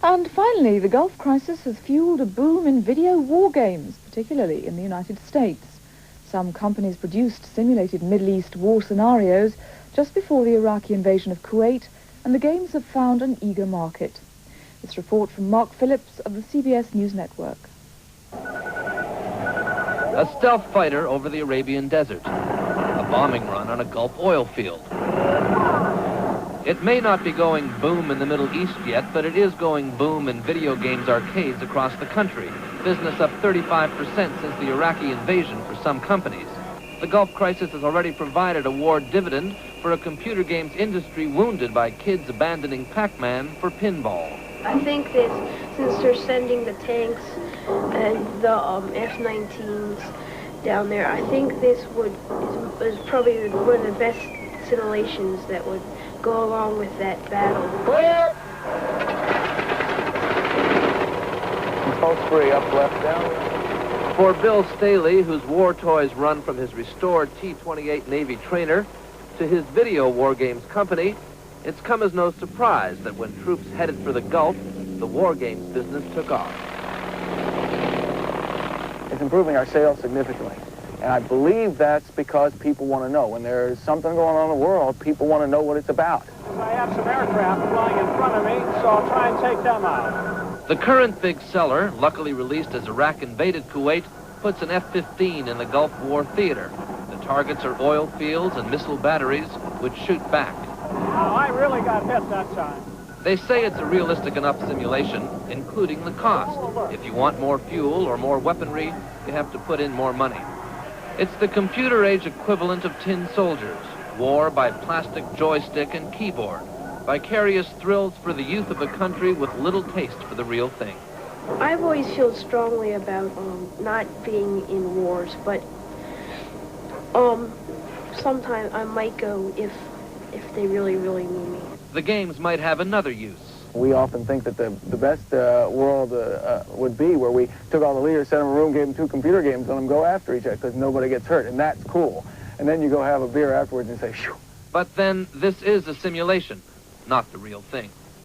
And finally, the Gulf crisis has fueled a boom in video war games, particularly in the United States. Some companies produced simulated Middle East war scenarios just before the Iraqi invasion of Kuwait, and the games have found an eager market. This report from Mark Phillips of the CBS News Network. A stealth fighter over the Arabian desert. A bombing run on a Gulf oil field. It may not be going boom in the Middle East yet, but it is going boom in video games arcades across the country. Business up 35% since the Iraqi invasion for some companies. The Gulf crisis has already provided a war dividend for a computer games industry wounded by kids abandoning Pac-Man for pinball. I think that since they're sending the tanks and the F-19s down there, I think this is probably one of the best simulations that would go along with that battle. Clear! Smoke free, up, left, down. For Bill Staley, whose war toys run from his restored T-28 Navy trainer to his video war games company, it's come as no surprise that when troops headed for the Gulf, the war games business took off. It's improving our sales significantly. And I believe that's because people want to know. When there's something going on in the world, people want to know what it's about. I have some aircraft flying in front of me, so I'll try and take them out. The current big seller, luckily released as Iraq invaded Kuwait, puts an F-15 in the Gulf War theater. The targets are oil fields and missile batteries, which shoot back. Now, I really got hit that time. They say it's a realistic enough simulation, including the cost. If you want more fuel or more weaponry, you have to put in more money. It's the computer age equivalent of tin soldiers, war by plastic joystick and keyboard, vicarious thrills for the youth of a country with little taste for the real thing. I've always felt strongly about not being in wars, but sometimes I might go if they really need me. The games might have another use. We often think that the best world would be where we took all the leaders, set them in a room, gave them 2 computer games, and let them go after each other because nobody gets hurt, and that's cool. And then you go have a beer afterwards and say, shoo. But then this is a simulation, not the real thing.